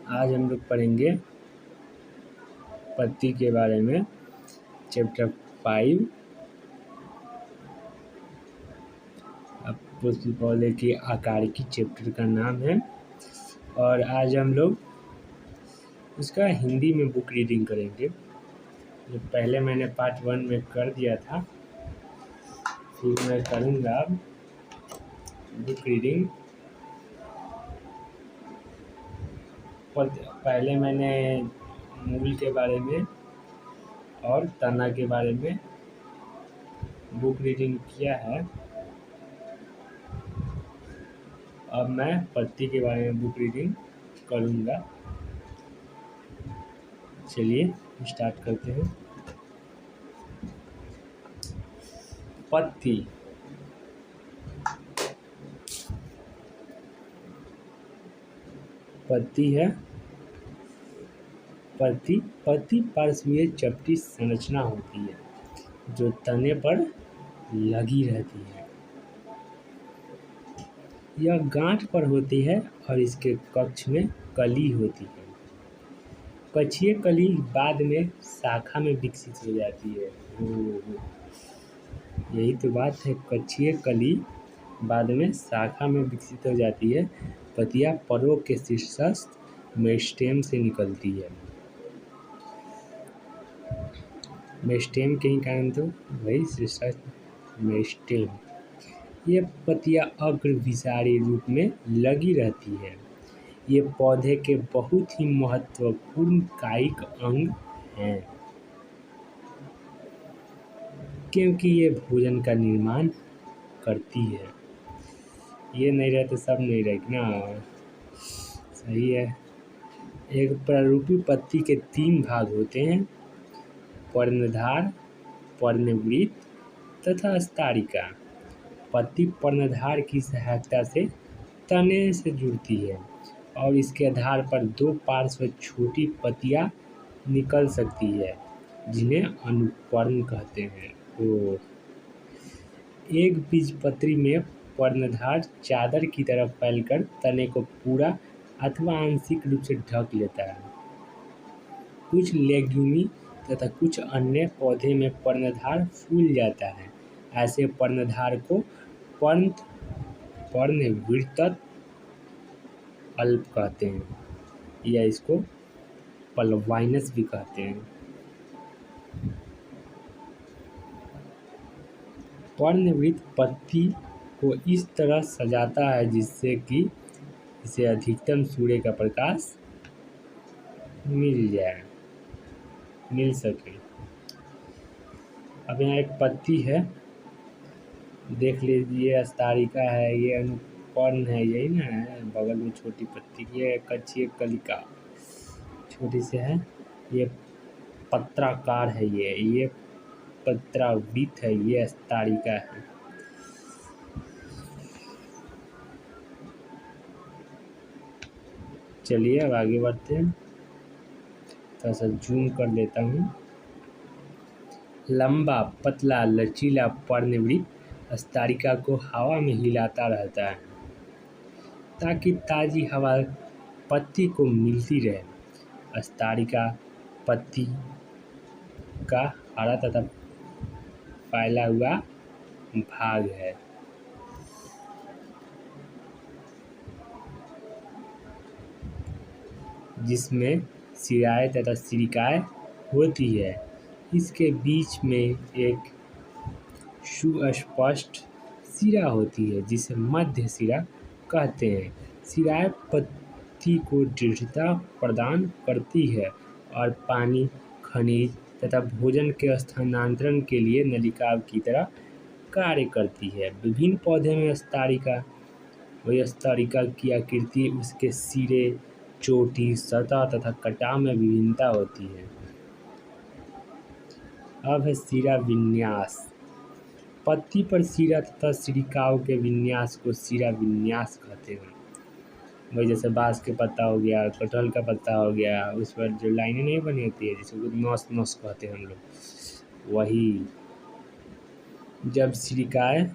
आज हम लोग पढ़ेंगे पत्ती के बारे में, चैप्टर 5। अब पुष्प पौधे के आकार की चैप्टर का नाम है और आज हम लोग उसका हिंदी में बुक रीडिंग करेंगे। जो पहले मैंने पार्ट 1 में कर दिया था, फिर मैं करूँगा बुक रीडिंग। पहले मैंने मूल के बारे में और तना के बारे में बुक रीडिंग किया है। अब मैं पत्ती के बारे में बुक रीडिंग करूँगा। चलिए स्टार्ट करते हैं। पत्ती पत्ती है। पत्ती पार्श्वीय चपटी संरचना होती है जो तने पर लगी रहती है। यह गांठ पर होती है और इसके कक्ष में कली होती है। कक्षीय कली बाद में शाखा में विकसित हो जाती है। यही तो बात है, कक्षीय कली बाद में शाखा में विकसित हो जाती है। पत्तियां परों के शीर्षस्थ मेरिस्टेम से निकलती है। मेरिस्टेम के ही कारण तो वही शीर्षस्थ मेरिस्टेम। ये पत्तियां अग्रभिसारी रूप में लगी रहती है। ये पौधे के बहुत ही महत्वपूर्ण कायिक अंग हैं क्योंकि ये भोजन का निर्माण करती है। ये नहीं रहते सब नहीं रहेगी ना। सही है। एक प्रारूपी पत्ती के 3 भाग होते हैं, पर्णधार, पर्णवृत्त तथा स्तरिका। पत्ती पर्णधार की सहायता से तने से जुड़ती है और इसके आधार पर 2 पार्श्व छोटी पत्तियां निकल सकती है जिन्हें अनुपर्ण कहते हैं। एक बीजपत्री में पर्णधार चादर की तरह फैलकर तने को पूरा अथवा आंशिक रूप से ढक लेता है। कुछ लेग्यूमी तथा कुछ अन्य पौधे में पर्णधार फूल जाता है। ऐसे पर्णधार को पर्णवृत्त अल्प कहते हैं या इसको पल्वाइनस भी कहते हैं। पर्णवृत्त पत्ती को इस तरह सजाता है जिससे कि इसे अधिकतम सूर्य का प्रकाश मिल सके। अब यहाँ एक पत्ती है, देख लीजिए, स्तरिका है, ये अनुपर्ण है, यही ना है। बगल में छोटी पत्ती, ये कक्षीय कलिका छोटी से है। ये पत्राकार है, ये पत्रावृत्त है, ये स्तरिका है। चलिए अब आगे बढ़ते हैं। थोड़ा सा जूम कर लेता हूँ। लंबा पतला लचीला पर्णवृत्त स्तरिका को हवा में हिलाता रहता है ताकि ताज़ी हवा पत्ती को मिलती रहे। स्तरिका पत्ती का हरा तथा फैला हुआ भाग है। जिसमें शिराएं तथा सिरिकाएं होती है। इसके बीच में एक सुस्पष्ट सिरा होती है जिसे मध्य सिरा कहते हैं। सिराएं पत्ती को दृढ़ता प्रदान करती है और पानी, खनिज तथा भोजन के स्थानांतरण के लिए नलिका की तरह कार्य करती है। विभिन्न पौधे में स्तरिका की आकृति, उसके सिरे, चोटी, सतह तथा कटाव में विभिन्नता होती है। अब है सिरा विन्यास। पत्ती पर सिरा तथा सिरिकाओं के विन्यास को सिरा विन्यास कहते हैं। वही जैसे बांस के पत्ता हो गया, कटहल का पत्ता हो गया, उस पर जो लाइनें नहीं बनी होती है जिसको नस कहते हैं हम लोग, वही। जब सिरिकाएं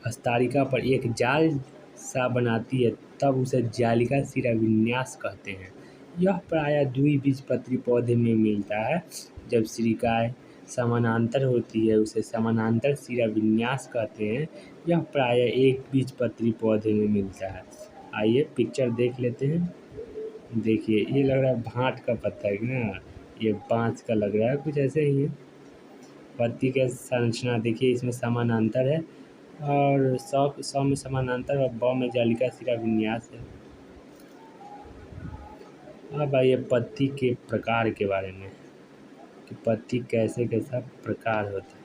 स्तरिका पर एक जाल सा बनाती है तब उसे जालिका शिरा विन्यास कहते हैं। यह प्रायः द्विबीजपत्री पौधे में मिलता है। जब शिराएँ समानांतर होती है उसे समानांतर शिरा विन्यास कहते हैं। यह प्रायः एक बीजपत्री पौधे में मिलता है। आइए पिक्चर देख लेते हैं। देखिए ये लग रहा है भांट का पत्ता है ना, ये बाँस का लग रहा है, कुछ ऐसे ही है। पत्ती का संरचना देखिए, इसमें समानांतर है और सौ में समानांतर और ब में जालिका शिरा विन्यास है। अब आइए पत्ती के प्रकार के बारे में कि पत्ती कैसा प्रकार होता है।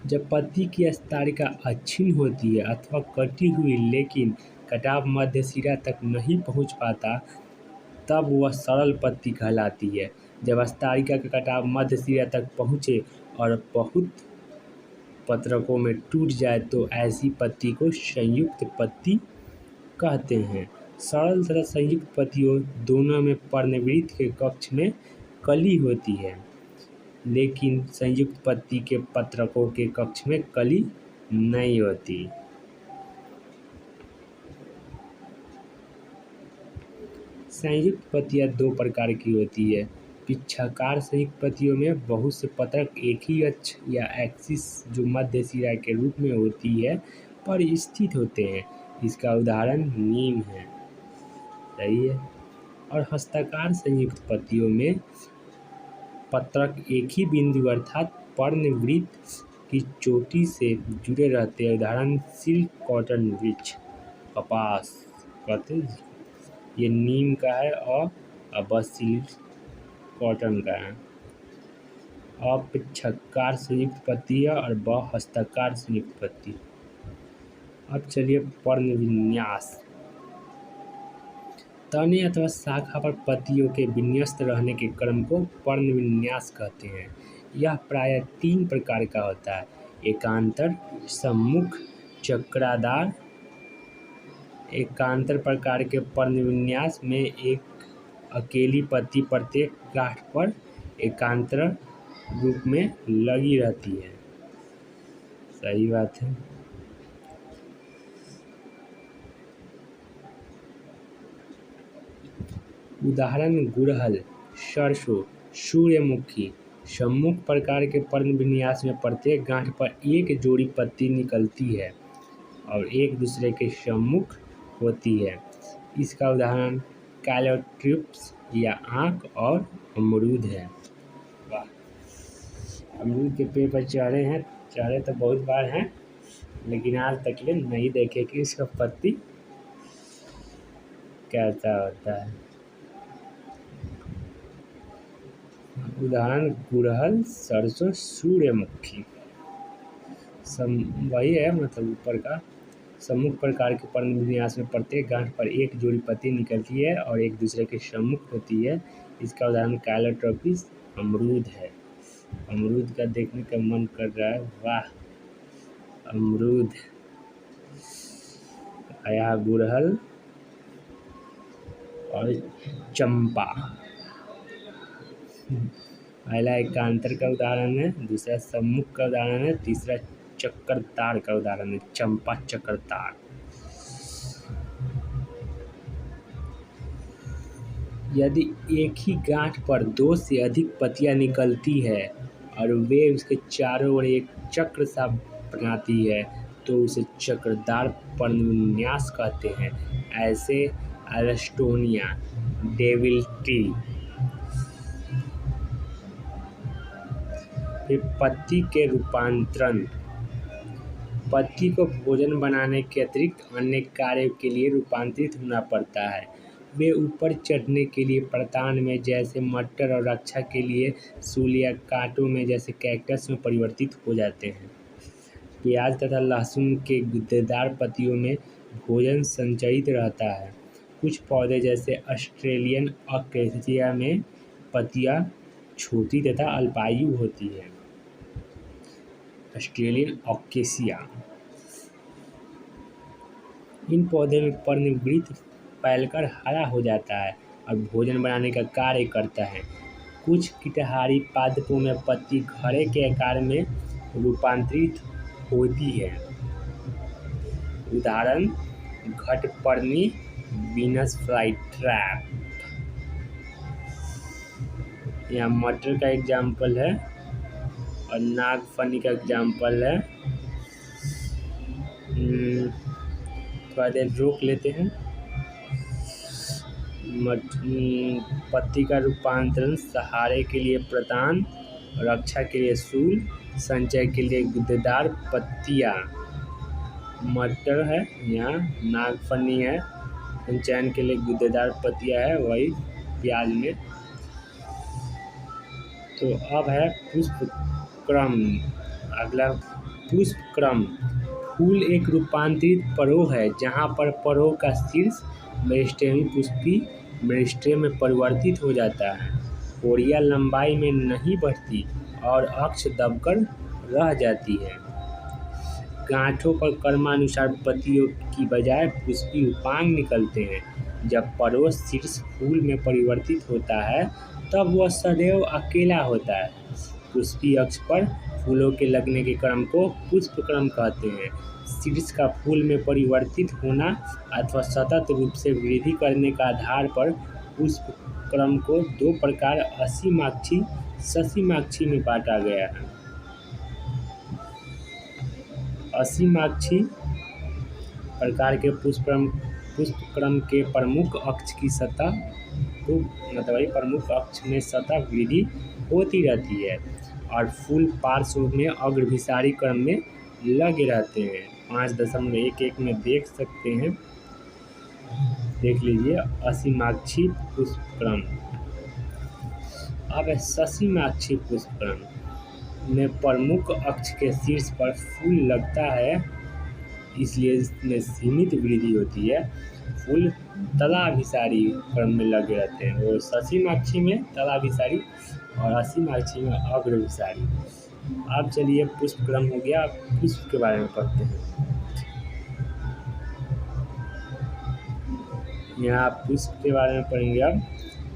जब पत्ती की स्तरिका अक्षीण होती है अथवा कटी हुई लेकिन कटाव मध्य शिरा तक नहीं पहुंच पाता, तब वह सरल पत्ती कहलाती है। जब स्तरिका का कटाव मध्य शिरा तक पहुंचे और बहुत पत्रकों में टूट जाए तो ऐसी पत्ती को संयुक्त पत्ती कहते हैं। सरल तथा संयुक्त पत्तियों दोनों में पर्णवृत्त के कक्ष में कली होती है, लेकिन संयुक्त पत्ती के पत्रकों के कक्ष में कली नहीं होती। संयुक्त पत्तियां दो प्रकार की होती है। पिच्छाकार संयुक्त पत्तियों में बहुत से पत्रक एक ही अक्ष या एक्सिस जो मध्य शिरा के रूप में होती है पर स्थित होते हैं। इसका उदाहरण नीम है। सही है। और हस्ताकार संयुक्त पत्तियों में पत्रक एक ही बिंदु अर्थात पर्णवृत्त की चोटी से जुड़े रहते हैं। उदाहरण सिल्क कॉटन वृक्ष, कपास कहते हैं, ये नीम का है और अब सिल्क कॉटन का है। अपिच्छकार संयुक्त पत्ती है और ब हस्ताकार संयुक्त पत्ती। अब चलिए पर्ण विन्यास। तने अथवा शाखा पर पत्तियों के विन्यस्त रहने के क्रम को पर्ण विन्यास कहते हैं। यह प्रायः 3 प्रकार का होता है: एकांतर, सम्मुख, चक्राकार। एकांतर प्रकार के पर्ण विन्यास में एक अकेली पत्ती प्रत्येक गांठ पर एकांतर रूप में लगी रहती है। सही बात है। उदाहरण गुड़हल, सरसों, सूर्यमुखी। सम्मुख प्रकार के पर्ण विन्यास में प्रत्येक गांठ पर एक जोड़ी पत्ती निकलती है और एक दूसरे के सम्मुख होती है। इसका उदाहरण कैलोट्रिप्स या आँख और अमरूद है। वाह, अमरूद के पेड़ पर चढ़े हैं, चढ़े तो बहुत बार हैं, लेकिन आज तक ले नहीं देखे कि इसका पत्ती कैसा होता है। उदाहरण गुड़हल, सरसों, सूर्यमुखी। वही है, मतलब ऊपर का। सम्मुख प्रकार के पर्ण विन्यास में प्रत्येक गांठ पर एक जोड़ी पत्ती निकलती है और एक दूसरे के सम्मुख होती है। इसका उदाहरण कैलोट्रोपिस, अमरूद है। अमरूद का देखने का मन कर रहा है। वाह, अमरूद। आया गुड़हल और चंपा। पहला एकांतर का उदाहरण है, दूसरा सम्मुख का उदाहरण है, तीसरा चक्रतार का उदाहरण है, चंपा चक्रतार। यदि एक ही गांठ पर 2 से अधिक पत्तियां निकलती है और वे उसके चारों ओर एक चक्र सा बनाती है तो उसे चक्रदार पर्ण विन्यास कहते हैं। ऐसे एल्स्टोनिया, डेविल ट्री। फिर पत्ती के रूपांतरण। पत्ती को भोजन बनाने के अतिरिक्त अन्य कार्यों के लिए रूपांतरित होना पड़ता है। वे ऊपर चढ़ने के लिए प्रतान में जैसे मटर और रक्षा के लिए सूल या कांटों में जैसे कैक्टस में परिवर्तित हो जाते हैं। प्याज तथा लहसुन के गुद्देदार पत्तियों में भोजन संचयित रहता है। कुछ पौधे जैसे ऑस्ट्रेलियन अकेसिया में पत्तियां छोटी तथा अल्पायु होती है। Australian acacia. इन पौधे में पर्णवृत्त फैलकर हरा हो जाता है और भोजन बनाने का कार्य करता है। कुछ कीटहारी पादपों में पत्ती घड़े के आकार में रूपांतरित होती है। उदाहरण घटपर्णी वीनस फ्लाईट्रैप। यहाँ मटर का एग्जाम्पल है और नागफनी का एग्जाम्पल है। थोड़ा देर रोक लेते हैं। पत्ती का रूपांतरण सहारे के लिए प्रदान, रक्षा के लिए सूल, संचय के लिए गुद्देदार पत्तियां। मटर है, यहाँ नागफनी है, संचयन के लिए गुद्देदार पत्तियां है, वही प्याज में। तो अब है पुष्पक्रम। अगला पुष्पक्रम। फूल एक रूपांतरित परोह है जहाँ पर परोह का शीर्ष मेरिस्टेमी पुष्पी मेरिस्टेम में परिवर्तित हो जाता है। कोरिया लंबाई में नहीं बढ़ती और अक्ष दबकर रह जाती है। गांठों पर क्रमानुसार पत्तियों की बजाय पुष्पी उपांग निकलते हैं। जब परोह शीर्ष फूल में परिवर्तित होता है तब वह सदैव अकेला होता है। पुष्पी अक्ष पर फूलों के लगने के क्रम को पुष्पक्रम कहते हैं। शीर्ष का फूल में परिवर्तित होना अथवा सतत रूप से वृद्धि करने का आधार पर पुष्पक्रम को दो प्रकार असीमाक्षी ससीमाक्षी में बांटा गया है। असीमाक्षी प्रकार के पुष्पक्रम के प्रमुख अक्ष की सतह प्रमुख अक्ष में सतह वृद्धि होती रहती है और फूल पार्श्व में अग्रभिसारी क्रम में लगे रहते हैं। 5.11 में देख सकते हैं, देख लीजिए असीमाक्षी पुष्पक्रम। अब ससीमाक्षी पुष्पक्रम में प्रमुख अक्ष के शीर्ष पर फूल लगता है, इसलिए इसमें सीमित वृद्धि होती है। फूल तलाभिसारी क्रम में लगे रहते हैं। वो ससीमाक्षी में तलाभिसारी और असीमाक्षी में अग्रभिसारी। अब चलिए पुष्पक्रम हो गया, पुष्प के बारे में पढ़ते हैं। यहाँ पुष्प के बारे में पढ़ेंगे। अब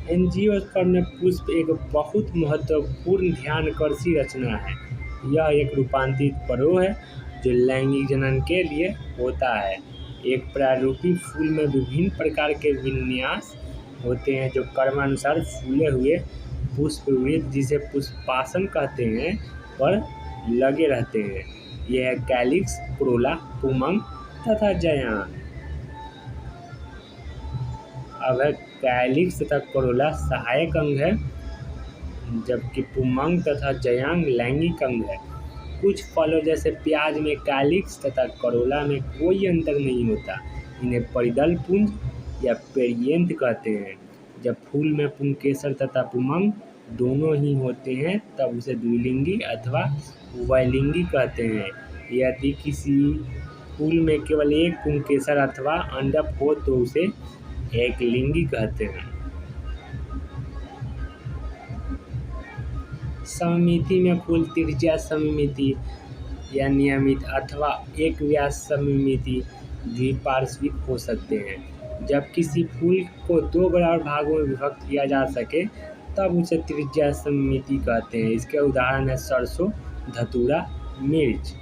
एंजियोस्पर्म में पुष्प एक बहुत महत्वपूर्ण ध्यानकर्षी रचना है। यह एक रूपांतरित परोह है जो लैंगिक जनन के लिए होता है। एक प्रारूपी फूल में विभिन्न प्रकार के विन्यास होते हैं जो क्रमानुसार फूले हुए पुष्पवृत्त, जिसे पुष्पासन कहते हैं, पर लगे रहते हैं। यह है कैलिक्स, कोरोला, पुंमंग तथा जयांग। अब है कैलिक्स तथा कोरोला सहायक अंग है, जबकि पुंमंग तथा जयांग लैंगिक अंग है। कुछ फलों जैसे प्याज में कैलिक्स तथा कोरोला में कोई अंतर नहीं होता। इन्हें परिदल पुंज या पेरियंथ कहते हैं। जब फूल में पुंकेसर तथा पुंमंग दोनों ही होते हैं तब उसे द्विलिंगी अथवा उभयलिंगी कहते हैं। यदि किसी फूल में केवल एक पुंकेसर अथवा अंडक हो तो उसे एकलिंगी कहते हैं। सममिति में फूल त्रिज्या सममिति या नियमित अथवा एक व्यास सममिति द्विपार्श्विक हो सकते हैं। जब किसी फूल को दो बराबर भागों में विभक्त किया जा सके तब उसे त्रिज्या सममिति कहते हैं। इसके उदाहरण है सरसों, धतूरा, मिर्च।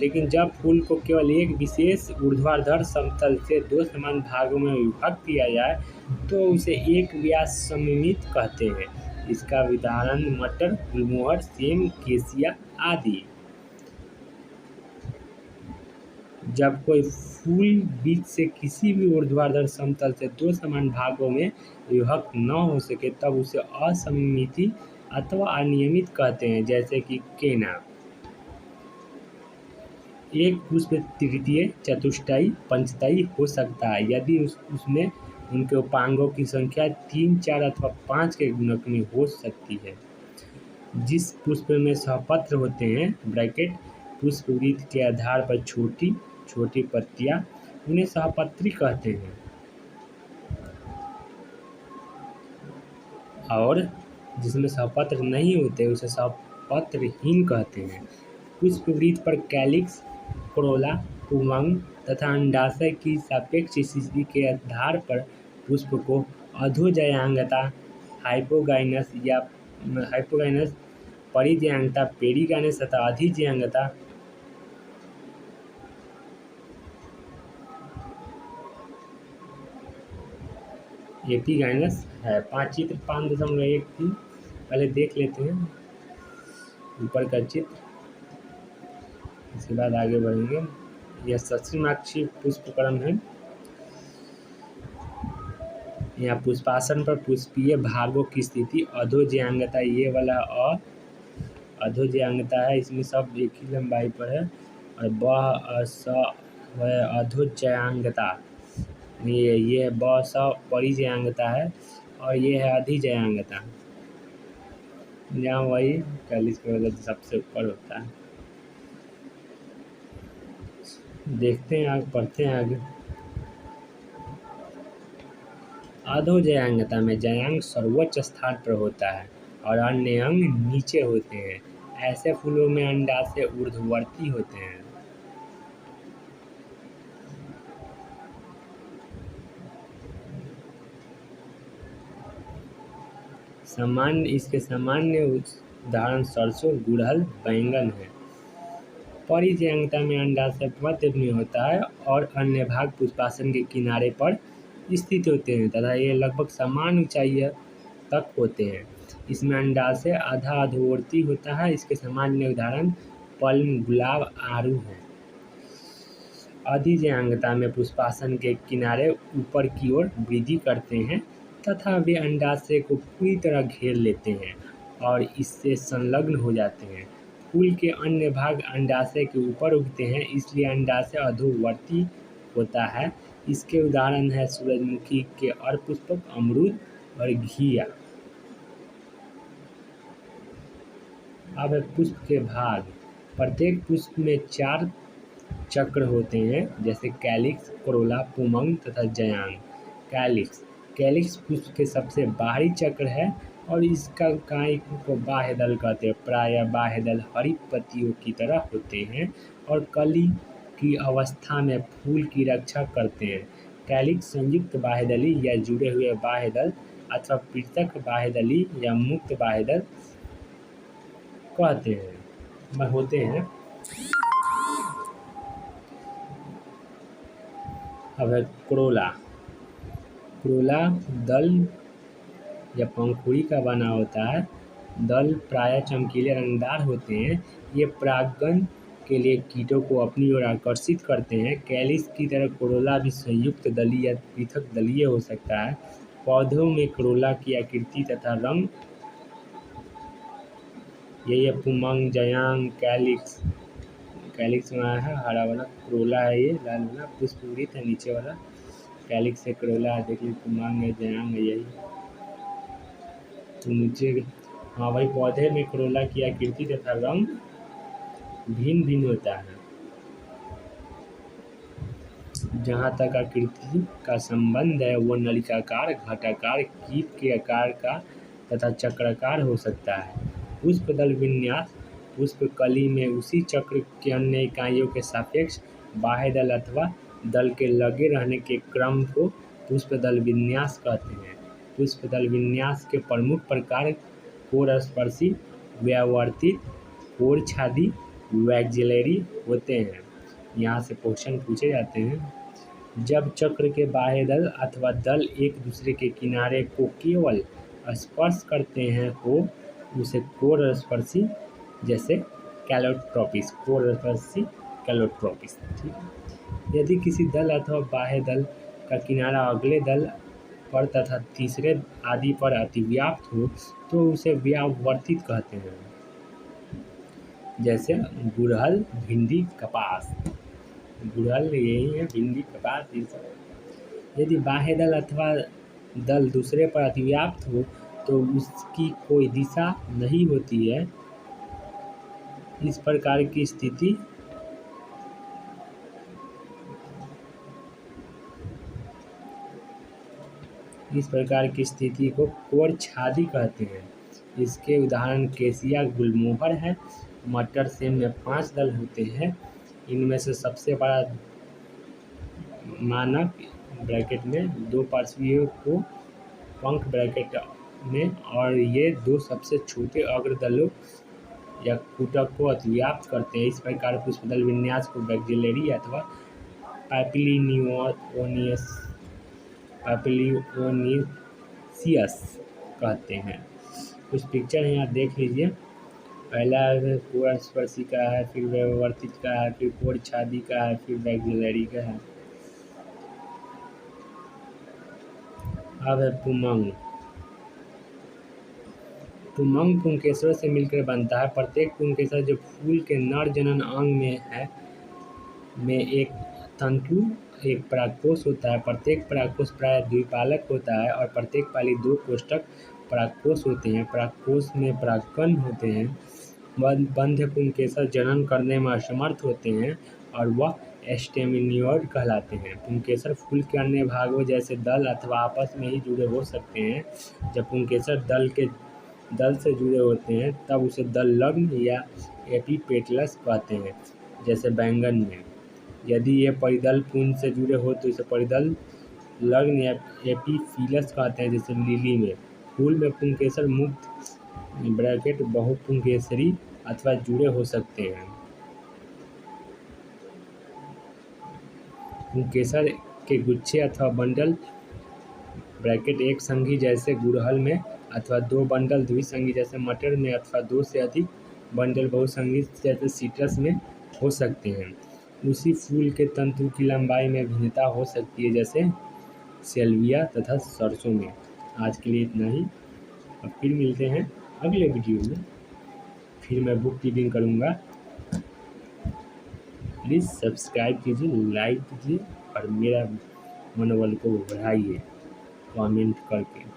लेकिन जब फूल को केवल एक विशेष ऊर्ध्वाधर समतल से दो समान भागों में विभक्त किया जाए तो उसे एक व्यास सममित कहते हैं। इसका उदाहरण मटर, गुलमोहर, सेम, केसिया आदि। जब कोई फूल बीच से किसी भी ऊर्ध्वाधर समतल से दो समान भागों में विभक्त न हो सके तब उसे असममिति अथवा अनियमित कहते हैं, जैसे कि केना। एक पुष्प तृतीय, चतुष्टयी, पंचतयी हो सकता है यदि उसमें उनके उपांगों की संख्या 3, 4 अथवा 5 के गुणक में हो सकती है। जिस पुष्प में सहपत्र होते हैं ब्रैकेट पुष्पवृत्त के आधार पर छोटी छोटी पत्तियां, उन्हें सहपत्री कहते हैं। और जिसमें सहपत्र नहीं होते उसे सहपत्रहीन कहते हैं। पुष्पवृत्त पर कैलिक्स, कोरोला, पुंमंग तथा अंडाशय की सापेक्ष स्थिति के आधार पर पुष्प को अधोजयांगता, हाइपोगाइनस, परिजयांगता, पेरिगाइनस तथा अधिजयांगता एपीगाइनस है। 5 चित्र 5.13 पहले देख लेते हैं ऊपर का चित्र, इसके बाद आगे बढ़ेंगे। यह सस्यमाक्षी पुष्पक्रम है। यहाँ पुष्पासन पर पुष्पीय भागों की स्थिति अधोज्यांगता, ये वाला अधोज्यांगता है, इसमें सब एक ही लंबाई पर है। और अधोज्यांगता, ये परिज्यांगता है। और ये है अधिज्यांगता, जहाँ वही 40 के मतलब सबसे ऊपर होता है। देखते हैं आगे, पढ़ते हैं आगे। अधोज्यांगता में ज्यांग सर्वोच्च स्थान पर होता है और अन्य अंग नीचे होते हैं। ऐसे फूलों में अंडाशय ऊर्ध्ववर्ती होते हैं। इसके सामान्य उदाहरण सरसों, गुड़हल, बैंगन है। परिज्यांगता में अंडाशय मध्य में होता है और अन्य भाग पुष्पासन के किनारे पर स्थित होते हैं तथा ये लगभग समान ऊंचाई तक होते हैं। इसमें अंडाशय आधा अधोवर्ती होता है। इसके सामान्य उदाहरण पल्म, गुलाब, आड़ू है। अधिज्यांगता में पुष्पासन के किनारे ऊपर की ओर वृद्धि करते हैं तथा वे अंडाशय को पूरी तरह घेर लेते हैं और इससे संलग्न हो जाते हैं। फूल के अन्य भाग अंडाशय के ऊपर उगते हैं, इसलिए अंडाशय अधोवर्ती होता है। इसके उदाहरण है सूरजमुखी के अर्धपुष्पक, अमरूद और घिया। अब है पुष्प के भाग। प्रत्येक पुष्प में 4 चक्र होते हैं, जैसे कैलिक्स, कोरोला, पुमंग तथा जयांग। कैलिक्स पुष्प के सबसे बाहरी चक्र है और इसका काई को बाह्य दल कहते हैं। प्रायः बाह्य दल हरी पत्तियों की तरह होते हैं और कली की अवस्था में फूल की रक्षा करते हैं। कैलिक्स संयुक्त बाह्यदली या जुड़े हुए बाह्यदल अथवा पृथक बाह्यदली या मुक्त बाह्यदल कहते हैं होते हैं। अब है कोरोला दल या पंखुड़ी का बना होता है। दल प्रायः चमकीले रंगदार होते हैं। ये परागण के लिए कीटों को अपनी ओर आकर्षित करते हैं। कैलिक्स की तरह कोरोला भी संयुक्त दलीय या पृथक दलीय हो सकता है। पौधों में कोरोला की आकृति तथा रंग यही है। पुमंग, जयांग, कैलिक्स वहाँ है, हरा वाला कोरोला है, ये लाल वाला पुष्पवृत्त है नीचे वाला। कैलिक्स से कोरोला है, देख लीजिए। पुमंग है, जयांग है, यही तो नीचे। हाँ, वही पौधे में कोरोला की आकृति तथा रंग भिन्न भिन्न होता है। जहाँ तक आकृति का संबंध है वो नलिकाकार, घटाकार, कीट के आकार का तथा चक्राकार हो सकता है। पुष्प दल विन्यास पुष्प कली में उसी चक्र के अन्य इकाइयों के सापेक्ष बाह्य दल अथवा दल के लगे रहने के क्रम को पुष्प दल विन्यास कहते हैं। पुष्प दल विन्यास के प्रमुख प्रकार कोरस्पर्शी, व्यावर्तित, कोरछादी, वैक्सिलरी होते हैं। यहाँ से क्वेश्चन पूछे जाते हैं। जब चक्र के बाह्य दल अथवा दल एक दूसरे के किनारे को केवल स्पर्श करते हैं हो उसे कोरस्पर्शी, जैसे कैलोट्रोपिस, ठीक है। यदि किसी दल अथवा बाह्य दल का किनारा अगले दल पर तथा तीसरे आदि पर अतिव्याप्त हो तो उसे व्यावर्तित कहते हैं, जैसे गुड़हल, भिंडी, कपास। गुड़हल यही है, भिंडी, कपास, ये सब। यदि बाह्य दल अथवा दल दूसरे पर अतिव्याप्त हो तो उसकी कोई दिशा नहीं होती है। इस प्रकार की स्थिति को कोरछादी कहते हैं। इसके उदाहरण केसिया, गुलमोहर है। मटर सेम में 5 दल होते हैं। इनमें से सबसे बड़ा मानक ब्रैकेट में 2 पार्श्वियों को पंख ब्रैकेट में और ये 2 सबसे छोटे अग्रदलों या कूटक को अतिव्याप्त करते हैं। इस प्रकार पुष्पदल विन्यास को वैक्सिलरी अथवा पैपिलियोनियस पैपिलियोनिसियस कहते हैं। कुछ पिक्चर हैं, आप देख लीजिए। पहला कोरस्पर्शी का है, फिर व्यवस्थित का है, फिर कोरछादी का है, फिर मैक्सिलरी का है। अब है पुमंग। पुमंग पुंकेसर से मिलकर बनता है। प्रत्येक पुंकेसर जो फूल के नर जनन अंग में एक तंतु एक परागकोश होता है। प्रत्येक परागकोश प्राय द्विपालक होता है और प्रत्येक पाली 2 कोष्ठक परागकोष होते हैं। परागकोश में परागकण होते हैं। बंध्य पुंकेसर जनन करने में असमर्थ होते हैं और वह एस्टेमिनियोड कहलाते हैं। पुंकेसर फूल के अन्य भागों जैसे दल अथवा आपस में ही जुड़े हो सकते हैं। जब पुंकेसर दल से जुड़े होते हैं तब उसे दल लग्न या एपीपेटलस कहते हैं, जैसे बैंगन में। यदि ये परिदल पुंज से जुड़े हो तो इसे परिदल लग्न या एपीफिलस कहते हैं, जैसे लिली में। फूल में पुंकेसर मुक्त बहुपुंकेसरी अथवा जुड़े हो सकते हैं। पुंकेसर के गुच्छे अथवा बंडल एक संगी जैसे गुड़हल में अथवा 2 बंडल द्विसंगी जैसे मटर में अथवा 2 से अधिक बंडल बहुसंगी जैसे सिट्रस में हो सकते हैं। उसी फूल के तंतु की लंबाई में भिन्नता हो सकती है, जैसे सेल्विया तथा सरसों में। आज के लिए इतना ही। अब फिर मिलते हैं अगले वीडियो में। फिर मैं बुक रीडिंग करूँगा। प्लीज़ सब्सक्राइब कीजिए, लाइक कीजिए और मेरा मनोबल को बढ़ाइए कमेंट करके।